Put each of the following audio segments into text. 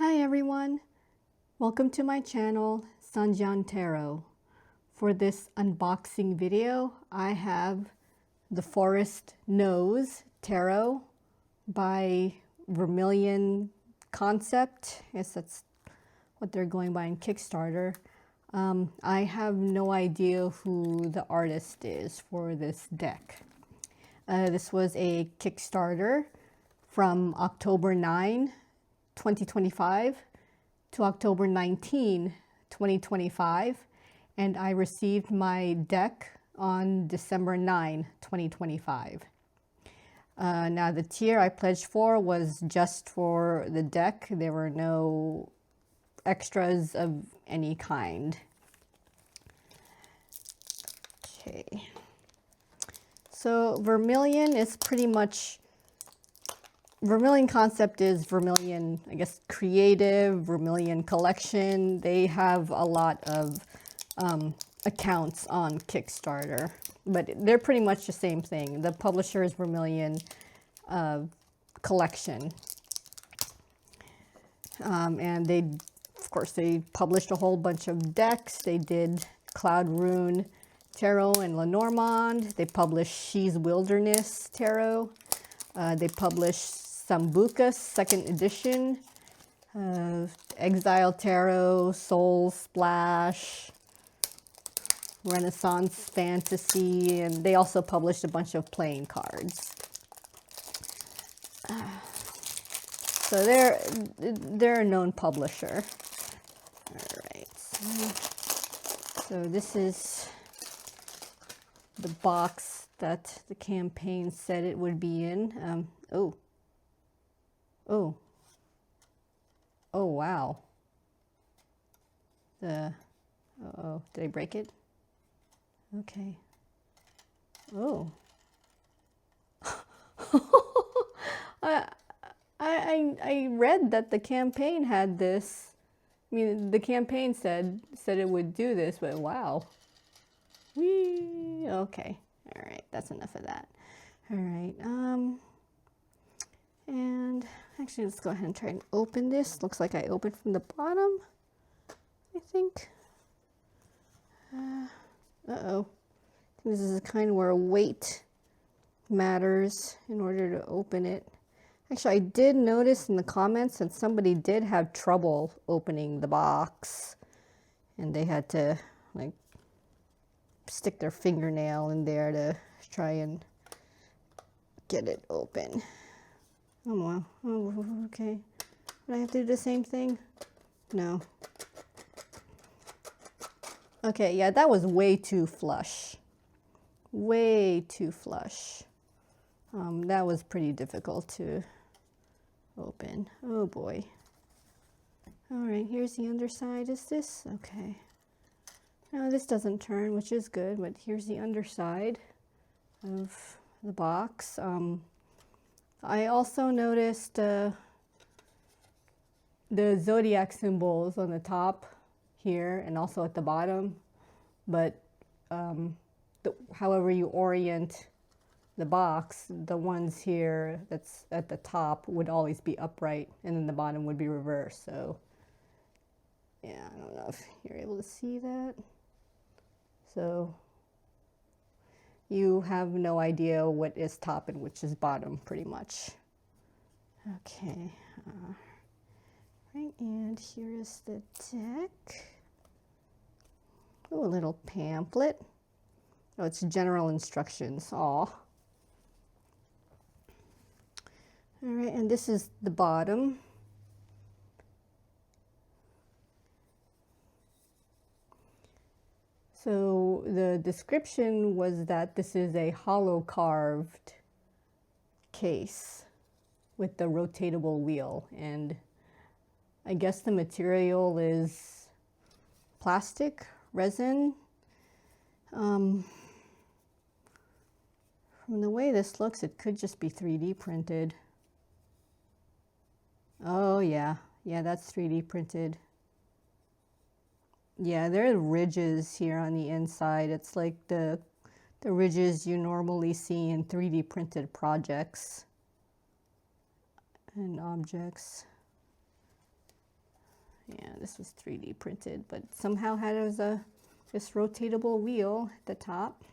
Hi everyone! Welcome to my channel, Sanjian Tarot. For this unboxing video, I have the Forest Knows Tarot by Vermilion Concept. Yes, that's what they're going by in Kickstarter. I have no idea who the artist is for this deck. This was a Kickstarter from October 9, 2025 to October 19, 2025, and I received my deck on December 9, 2025. Now the tier I pledged for was just for the deck. There were no extras of any kind. Okay. So Vermilion is pretty much, Vermilion Concept is Vermilion, I guess, Creative, Vermilion Collection. They have a lot of accounts on Kickstarter, but they're pretty much the same thing. The publisher is Vermilion Collection. And they, of course, they published a whole bunch of decks. They did Cloud Rune Tarot and Lenormand. They published She's Wilderness Tarot. They published Sambucus 2nd edition, Exile Tarot, Soul Splash, Renaissance Fantasy, and they also published a bunch of playing cards. So they're a known publisher. All right. So this is the box that the campaign said it would be in. Oh, wow. Uh-oh, did I break it? Okay. Oh. I read that the campaign had this. I mean, the campaign said it would do this, but wow. Whee! Okay. All right, that's enough of that. All right. And actually, let's go ahead and try and open this. Looks like I opened from the bottom, I think. Uh-oh. I think this is the kind where weight matters in order to open it. Actually, I did notice in the comments that somebody did have trouble opening the box, and they had to, like, stick their fingernail in there to try and get it open. Oh, wow. Oh, okay. Would I have to do the same thing? No. Okay, yeah, that was way too flush. Way too flush. That was pretty difficult to open. Oh, boy. All right, here's the underside. Is this? Okay. No, this doesn't turn, which is good, but here's the underside of the box. I also noticed the zodiac symbols on the top here and also at the bottom, but however you orient the box, the ones here that's at the top would always be upright, and then the bottom would be reversed. So yeah, I don't know if you're able to see that. So you have no idea what is top and which is bottom, pretty much. Okay. Right, and here is the deck. Oh, a little pamphlet. Oh, it's general instructions. Aw. All right, and this is the bottom. So the description was that this is a hollow carved case with the rotatable wheel, and I guess the material is plastic, resin. From the way this looks, it could just be 3D printed. Oh yeah, that's 3D printed. Yeah, there are ridges here on the inside. It's like the ridges you normally see in 3D printed projects and objects. Yeah, this was 3D printed, but somehow had this rotatable wheel at the top.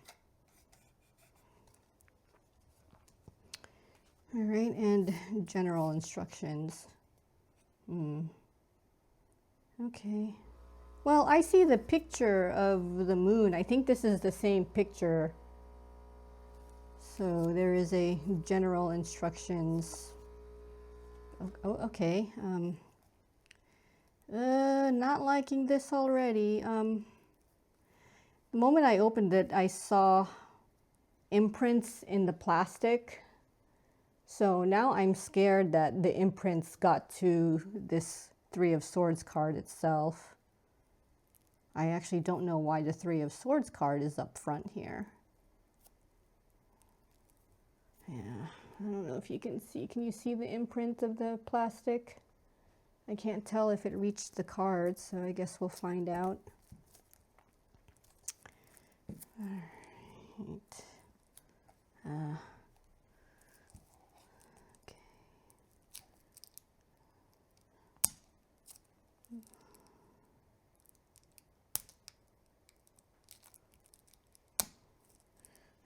All right, and general instructions. Okay. Well, I see the picture of the moon. I think this is the same picture. So there is a general instructions. Oh, okay. Not liking this already. The moment I opened it, I saw imprints in the plastic. So now I'm scared that the imprints got to this Three of Swords card itself. I actually don't know why the Three of Swords card is up front here. Yeah, I don't know if you can see. Can you see the imprint of the plastic? I can't tell if it reached the card, so I guess we'll find out. All right.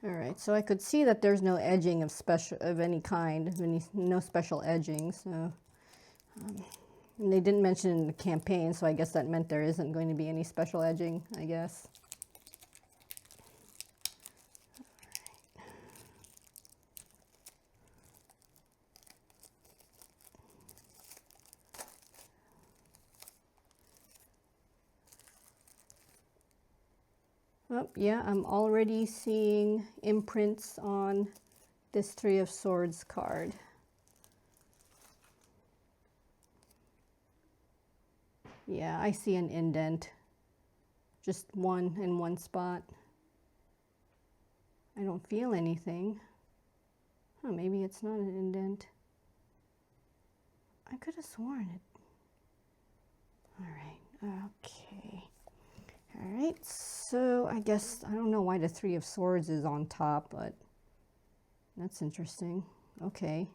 All right, so I could see that there's no edging of any kind, no special edging. So, and they didn't mention it in the campaign, so I guess that meant there isn't going to be any special edging, I guess. Oh, yeah, I'm already seeing imprints on this Three of Swords card. Yeah, I see an indent. Just one in one spot. I don't feel anything. Oh, maybe it's not an indent. I could have sworn it. All right, okay. All right, so I guess, I don't know why the Three of Swords is on top, but that's interesting. Okay.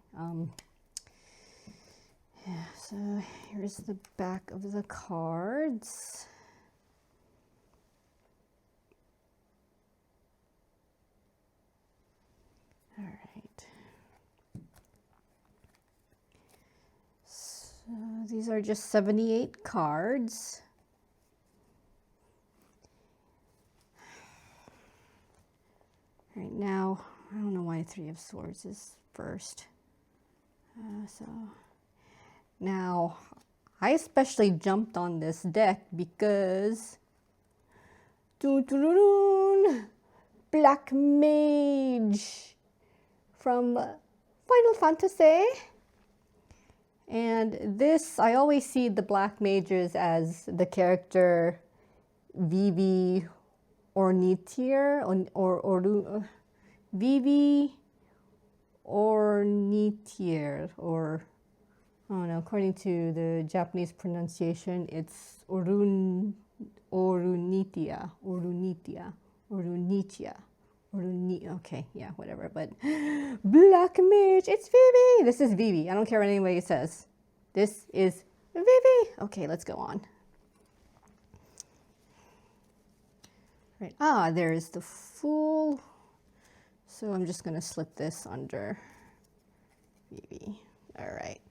Yeah, so here's the back of the cards. All right. So these are just 78 cards. All right, now, I don't know why Three of Swords is first. So now, I especially jumped on this deck because Black Mage from Final Fantasy. And this, I always see the Black Mages as the character Vivi Ornitier, or Vivi Ornitier, or I don't know, according to the Japanese pronunciation, it's Orunitia. Okay, yeah, whatever, but Black Mage, it's Vivi! This is Vivi. I don't care what anybody says. This is Vivi! Okay, let's go on. Right, there is the Fool. So I'm just going to slip this under Vivi. All right.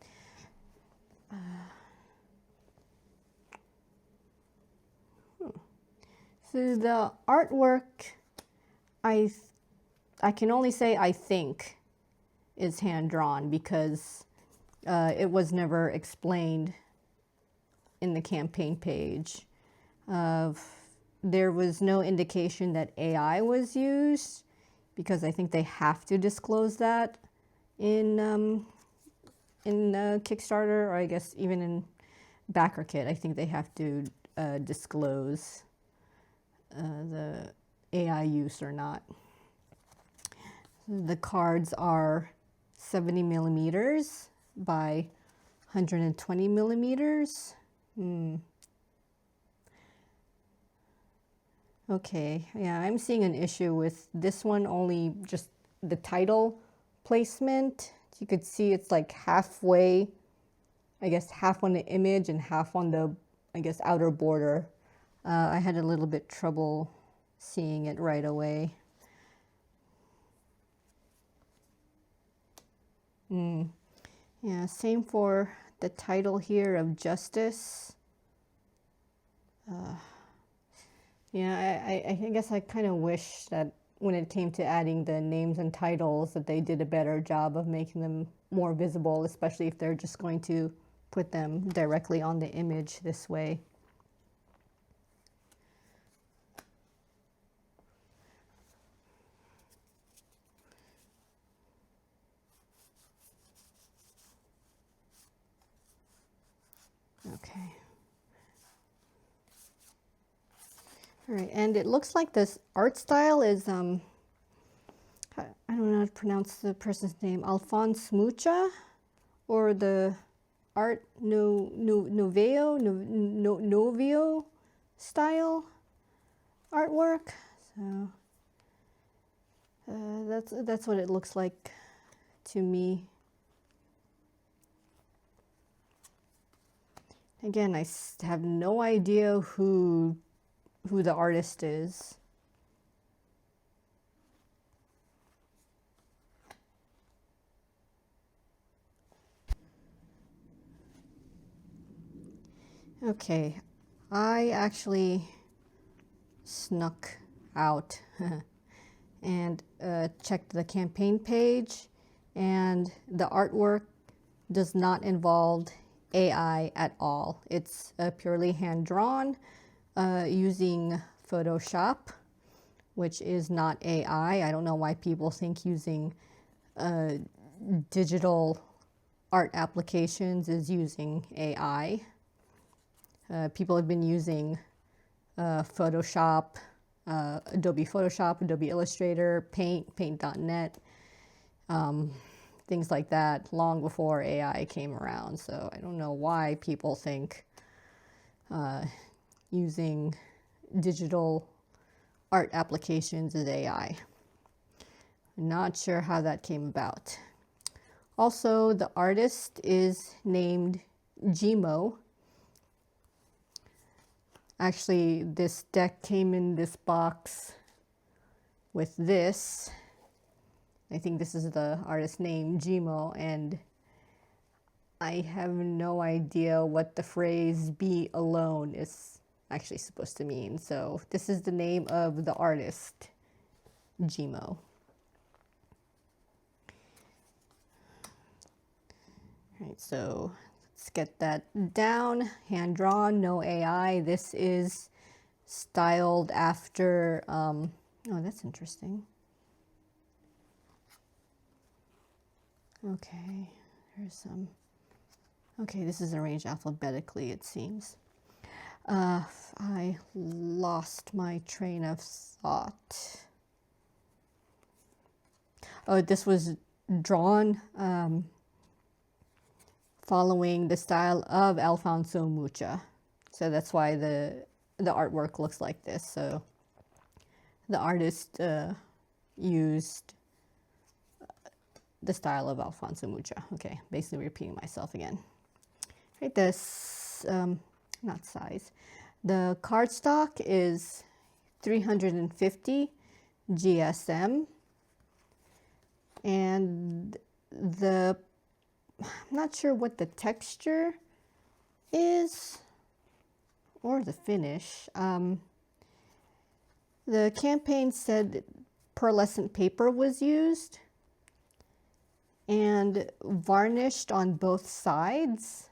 So the artwork, I can only say I think is hand-drawn because it was never explained in the campaign page. There was no indication that AI was used because I think they have to disclose that in Kickstarter, or I guess even in BackerKit. I think they have to disclose the AI use or not. The cards are 70 millimeters by 120 millimeters. Okay, yeah, I'm seeing an issue with this one, only just the title placement. You could see it's like halfway, I guess half on the image and half on the I guess, outer border. I had a little bit trouble seeing it right away. Yeah, same for the title here of Justice. Yeah, I guess I kind of wish that when it came to adding the names and titles that they did a better job of making them more visible, especially if they're just going to put them directly on the image this way. Okay. All right, and it looks like this art style is, I don't know how to pronounce the person's name, Alphonse Mucha, or the Art Novio style artwork. So that's what it looks like to me. Again, I have no idea who the artist is. Okay, I actually snuck out and checked the campaign page, and the artwork does not involve AI at all. It's purely hand-drawn using Photoshop, which is not AI. I don't know why people think using digital art applications is using AI. People have been using Photoshop, Adobe Photoshop, Adobe Illustrator, Paint, Paint.net, things like that long before AI came around. So I don't know why people think using digital art applications is AI. I'm not sure how that came about. Also, the artist is named Jìmò. Actually, this deck came in this box with this. I think this is the artist name, Jìmò, and I have no idea what the phrase "be alone" is actually supposed to mean. So this is the name of the artist, Jìmò. All right, so let's get that down. Hand drawn, no AI. This is styled after, oh, that's interesting. Okay, there's some, okay, this is arranged alphabetically, it seems. I lost my train of thought. Oh, this was drawn following the style of Alfonso Mucha. So that's why the artwork looks like this. So the artist used the style of Alfonso Mucha. Okay, basically repeating myself again. Right, this, not size. The cardstock is 350 GSM. And the, I'm not sure what the texture is or the finish. The campaign said pearlescent paper was used and varnished on both sides.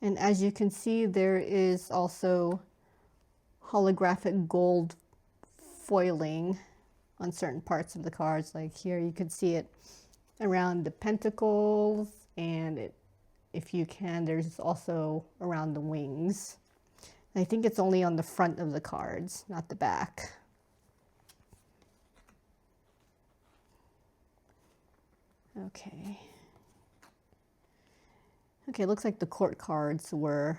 And as you can see, there is also holographic gold foiling on certain parts of the cards. Like here, you can see it around the pentacles, and it, if you can, there's also around the wings. I think it's only on the front of the cards, not the back. Okay. Okay, it looks like the court cards were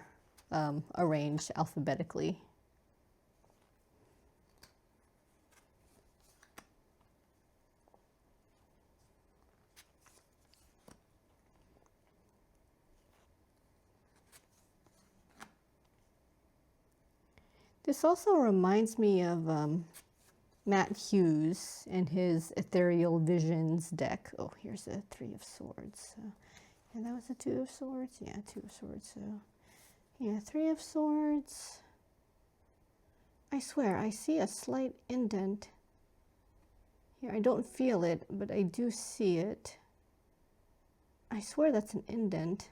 arranged alphabetically. This also reminds me of Matt Hughes and his Ethereal Visions deck. Oh, here's a Three of Swords. And that was a Two of Swords? Yeah, Two of Swords. So, yeah, Three of Swords. I swear, I see a slight indent here. I don't feel it, but I do see it. I swear that's an indent.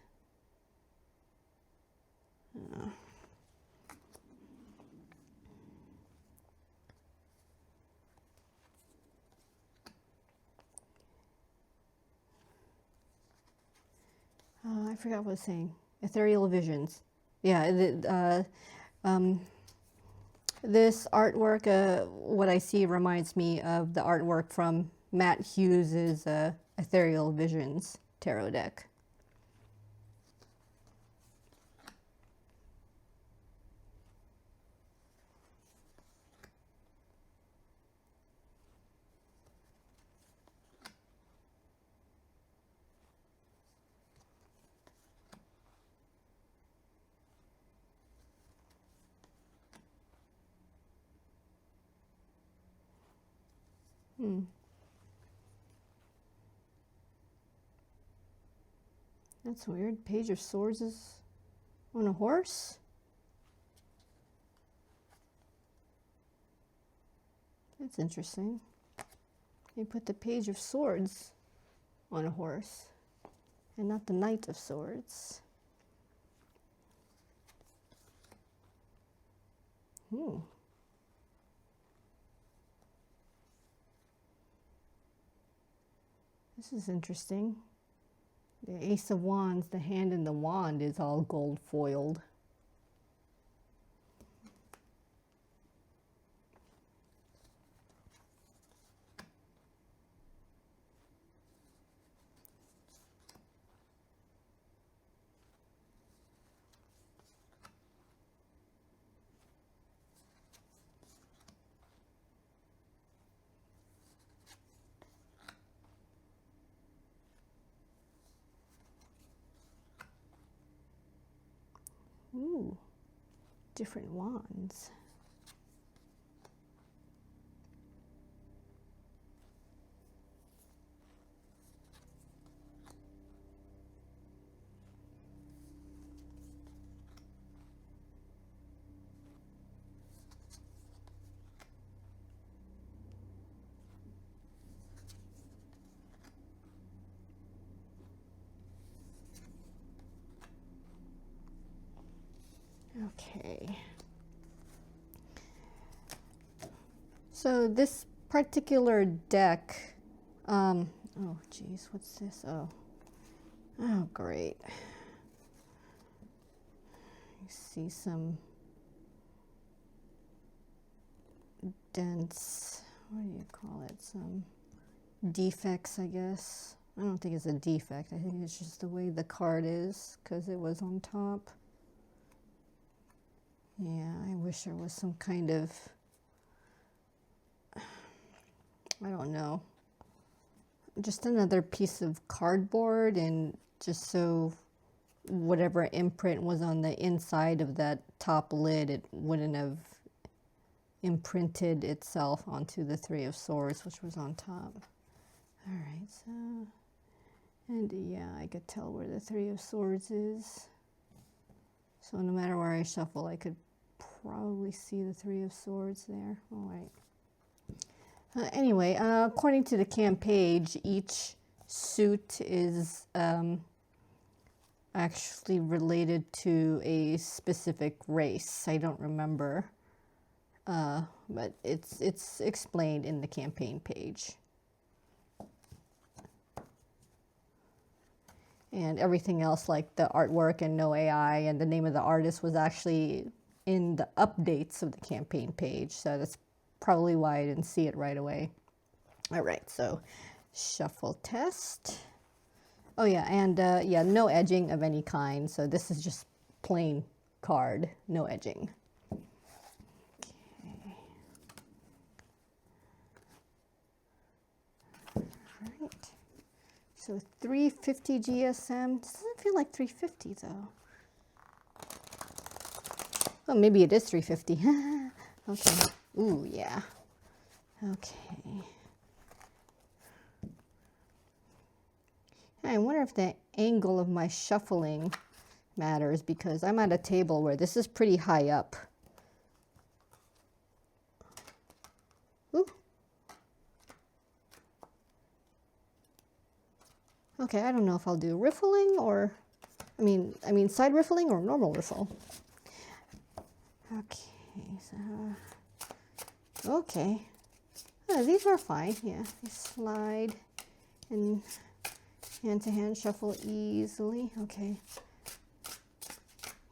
I forgot what I was saying. Ethereal Visions. Yeah, this artwork, what I see reminds me of the artwork from Matt Hughes's Ethereal Visions tarot deck. That's weird. Page of Swords is on a horse? That's interesting. They put the Page of Swords on a horse and not the Knight of Swords. This is interesting. The Ace of Wands, the hand in the wand is all gold foiled. Ooh, different wands. Okay. So this particular deck, oh geez, what's this? Oh, great. You see some dents, what do you call it? Some defects, I guess. I don't think it's a defect. I think it's just the way the card is because it was on top. Yeah, I wish there was some kind of, I don't know, just another piece of cardboard, and just so whatever imprint was on the inside of that top lid, it wouldn't have imprinted itself onto the Three of Swords, which was on top. All right, so, and yeah, I could tell where the Three of Swords is. So no matter where I shuffle, I could probably see the Three of Swords there. All right. Anyway, according to the cam page, each suit is actually related to a specific race. I don't remember, but it's explained in the campaign page. And everything else, like the artwork and no AI and the name of the artist, was actually in the updates of the campaign page. So that's probably why I didn't see it right away. All right, so shuffle test. Oh yeah, and yeah, no edging of any kind. So this is just plain card, no edging. Okay. All right. So 350 GSM. This doesn't feel like 350 though. Well, maybe it is 350. Okay. Ooh, yeah. Okay. I wonder if the angle of my shuffling matters, because I'm at a table where this is pretty high up. Ooh. Okay, I don't know if I'll do riffling or, I mean side riffling or normal riffle. Okay, so, okay. Oh, these are fine, yeah. They slide and hand-to-hand shuffle easily. Okay.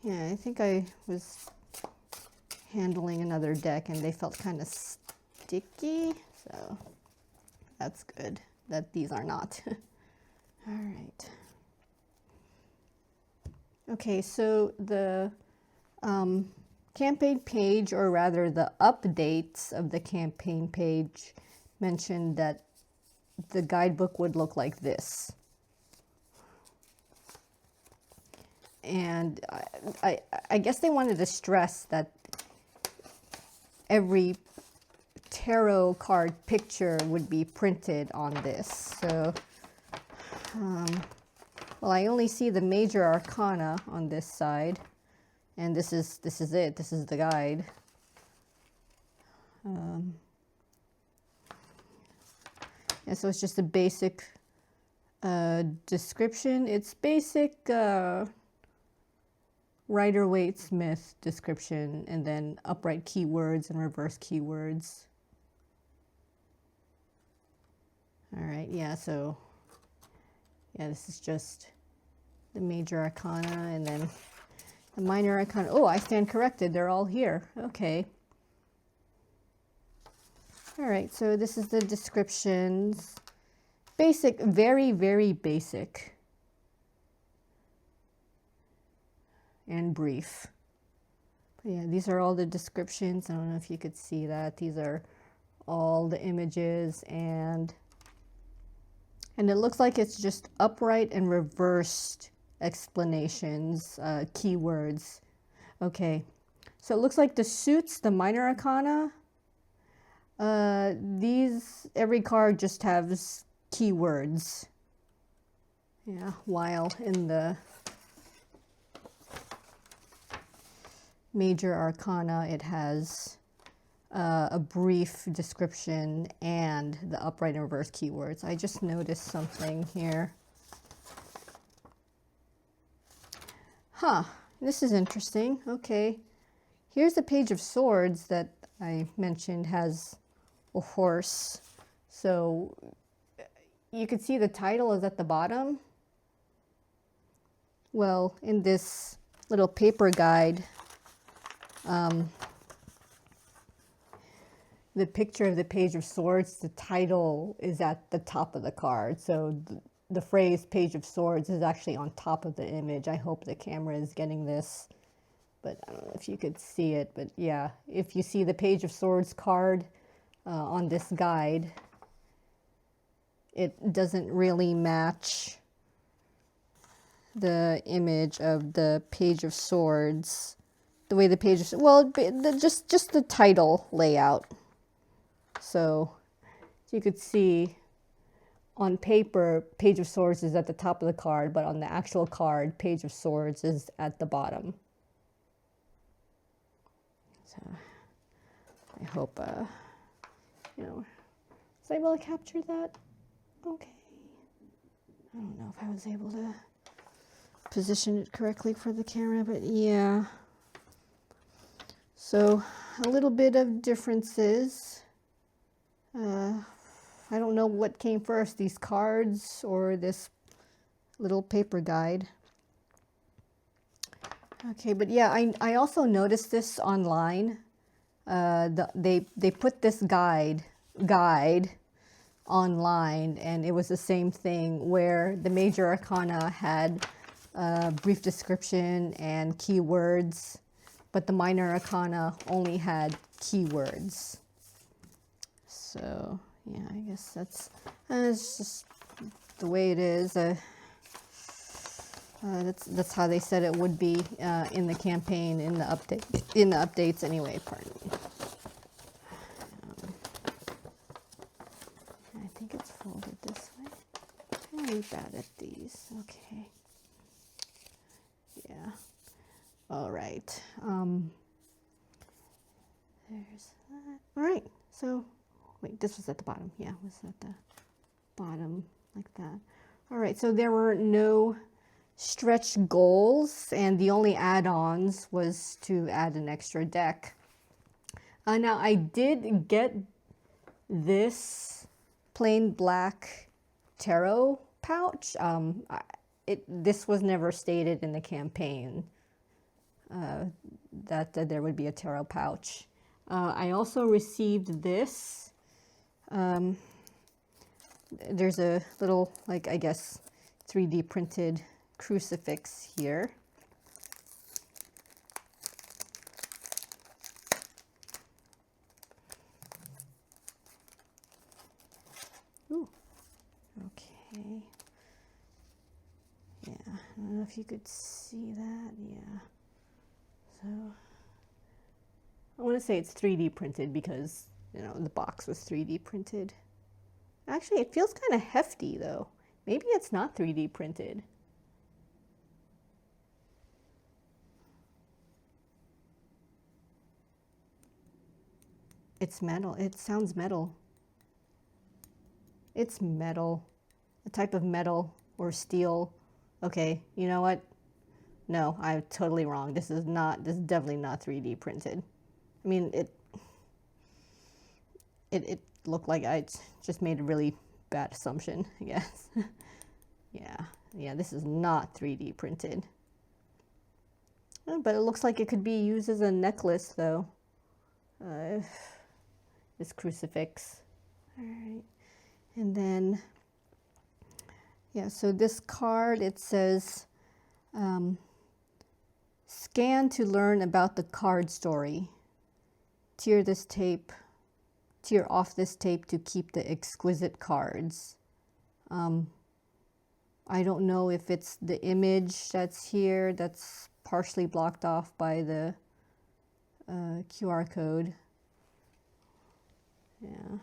Yeah, I think I was handling another deck and they felt kind of sticky, so that's good that these are not. All right. Okay, so the campaign page, or rather the updates of the campaign page, mentioned that the guidebook would look like this. And I guess they wanted to stress that every tarot card picture would be printed on this. So, well, I only see the major arcana on this side, and this is it. This is the guide. And so it's just a basic description. It's basic Rider-Waite-Smith description, and then upright keywords and reverse keywords. All right, yeah, so yeah, this is just the major arcana, and then the minor arcana. Oh, I stand corrected. They're all here. Okay. All right, so this is the descriptions. Basic, very, very basic. And brief. But yeah, these are all the descriptions. I don't know if you could see that. These are all the images, and it looks like it's just upright and reversed explanations, keywords. Okay, so it looks like the suits, the minor arcana, every card just has keywords. Yeah, while in the major arcana, it has a brief description and the upright and reverse keywords. I just noticed something here. Huh, this is interesting. Okay, here's the Page of Swords that I mentioned has a horse. So you could see the title is at the bottom. Well, in this little paper guide, the picture of the Page of Swords, the title is at the top of the card. So the phrase Page of Swords is actually on top of the image. I hope the camera is getting this, but I don't know if you could see it. But yeah, if you see the Page of Swords card on this guide, it doesn't really match the image of the Page of Swords. The way the Page of, well, just the title layout. So you could see on paper, Page of Swords is at the top of the card, but on the actual card, Page of Swords is at the bottom. So I hope, you know, was I able to capture that? Okay. I don't know if I was able to position it correctly for the camera, but yeah. So a little bit of differences. I don't know what came first, these cards or this little paper guide. Okay, but yeah, I also noticed this online. They put this guide online, and it was the same thing where the major arcana had a brief description and keywords, but the minor arcana only had keywords. So yeah, I guess that's just the way it is. That's how they said it would be in the campaign, in the updates anyway. Pardon me. really bad at these. Okay. Yeah. All right. There's that. All right. So, wait, this was at the bottom. Yeah, it was at the bottom like that. All right. So there were no stretch goals, and the only add-ons was to add an extra deck. Now I did get this plain black tarot pouch. This was never stated in the campaign that there would be a tarot pouch. I also received this. There's a little, like, I guess, 3D printed crucifix here. Ooh, okay. Yeah, I don't know if you could see that. Yeah. So I want to say it's 3D printed because, you know, the box was 3D printed. Actually, it feels kind of hefty though. Maybe it's not 3D printed. It's metal. It sounds metal. It's metal. A type of metal or steel. Okay, you know what? No, I'm totally wrong. This is definitely not 3D printed. I mean, it looked like I just made a really bad assumption, I guess. Yeah, this is not 3D printed. But it looks like it could be used as a necklace, though. This crucifix. All right. And then, yeah, so this card, it says, scan to learn about the card story. Tear off this tape to keep the exquisite cards. I don't know if it's the image that's here that's partially blocked off by the QR code. Yeah.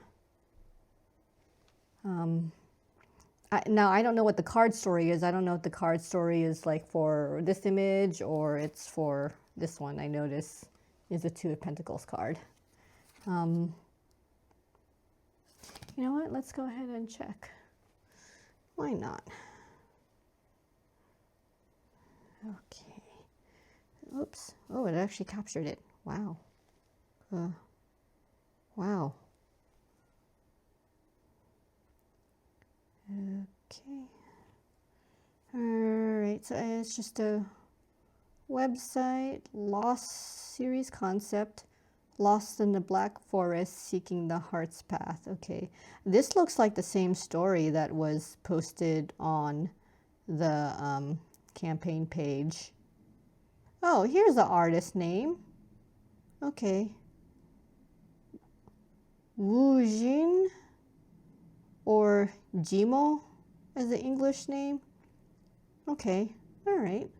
Now, I don't know what the card story is. I don't know if the card story is like for this image or it's for this one. I notice is a Two of Pentacles card. You know what? Let's go ahead and check. Why not? Okay. Oops. Oh, it actually captured it. Wow. Wow. Okay. All right. So it's just a website, Lost series concept. Lost in the Black Forest, Seeking the Heart's Path. Okay, this looks like the same story that was posted on the campaign page. Oh, here's the artist name. Okay. Wu Jin or Jìmò as the English name. Okay, all right.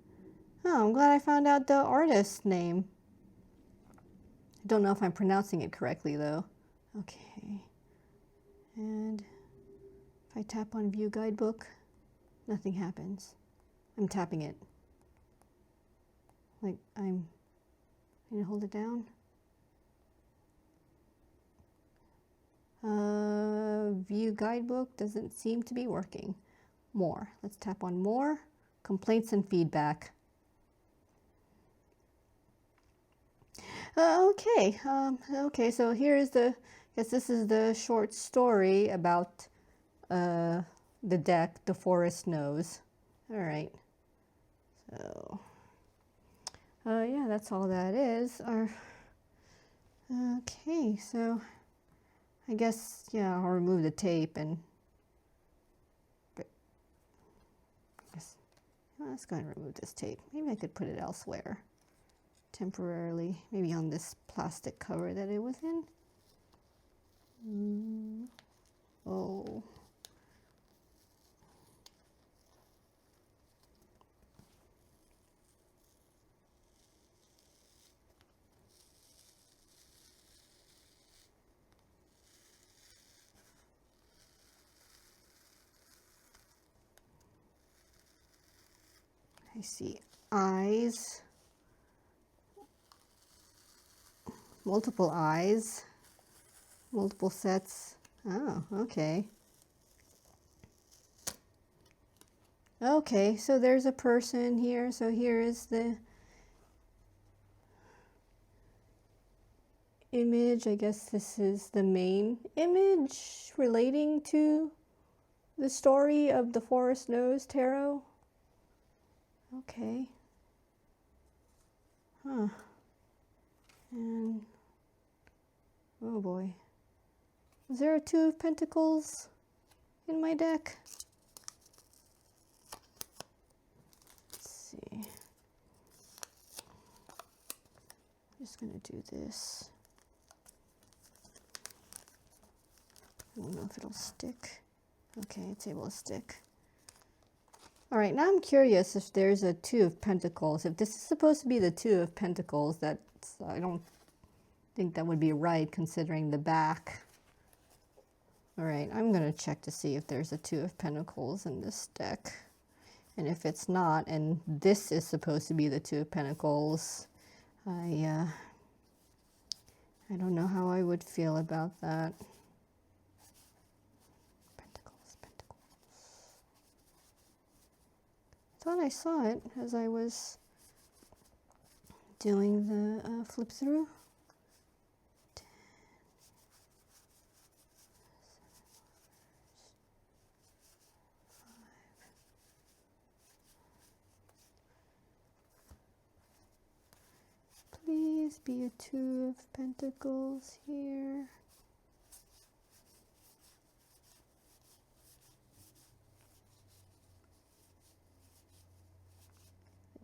Oh, I'm glad I found out the artist's name. I don't know if I'm pronouncing it correctly though. Okay. And if I tap on View Guidebook, nothing happens. I'm tapping it. Like I'm going to hold it down. View Guidebook doesn't seem to be working. More. Let's tap on More. Complaints and feedback. Okay. Okay. So here is the. Guess this is the short story about the deck. The Forest Knows. All right. So. Yeah, that's all that is. Okay. So. I guess, yeah, I'll remove the tape and let's go ahead and remove this tape. Maybe I could put it elsewhere temporarily, maybe on this plastic cover that it was in. Oh. I see eyes, multiple eyes, multiple sets. Oh, okay. Okay, so there's a person here. So here is the image. I guess this is the main image relating to the story of the Forest Nose Tarot. Okay. Huh. And oh boy. Is there a Two of Pentacles in my deck? Let's see. I'm just gonna do this. I don't know if it'll stick. Okay, it's able to stick. All right, now I'm curious if there's a Two of Pentacles. If this is supposed to be the Two of Pentacles, I don't think that would be right considering the back. All right, I'm gonna check to see if there's a Two of Pentacles in this deck. And if it's not, and this is supposed to be the Two of Pentacles, I don't know how I would feel about that. I thought I saw it as I was doing the flip through. Please be a Two of Pentacles here.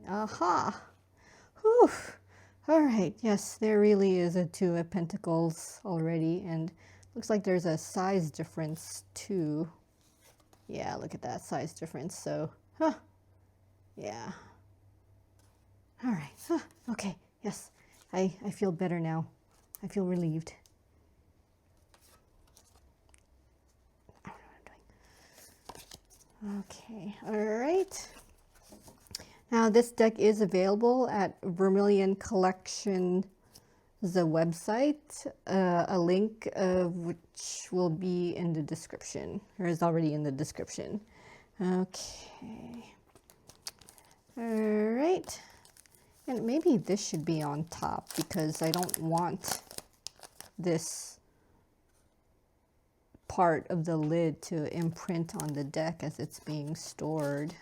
Aha! Whew! All right, yes, there really is a Two of Pentacles already, and looks like there's a size difference too. Yeah, look at that size difference. So, yeah. All right. Okay. Yes, I feel better now. I feel relieved. I don't know what I'm doing. Okay. All right. Now this deck is available at Vermilion Collection, the website, a link of which will be in the description, or is already in the description. Okay. All right. And maybe this should be on top because I don't want this part of the lid to imprint on the deck as it's being stored.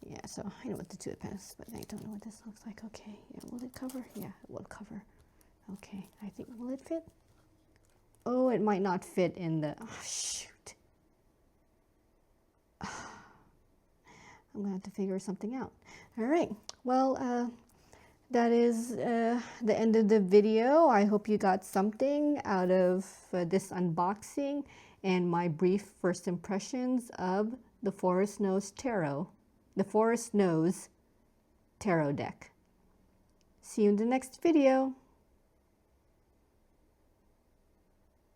Yeah, so I know what the Two of Pentacles, but I don't know what this looks like. Okay, yeah, will it cover? Yeah, it will cover. Okay, I think, will it fit? Oh, it might not fit in the, oh, shoot. I'm gonna have to figure something out. All right, well, that is the end of the video. I hope you got something out of this unboxing and my brief first impressions of the Forest Nose Tarot. The Forest Nose Tarot deck. See you in the next video.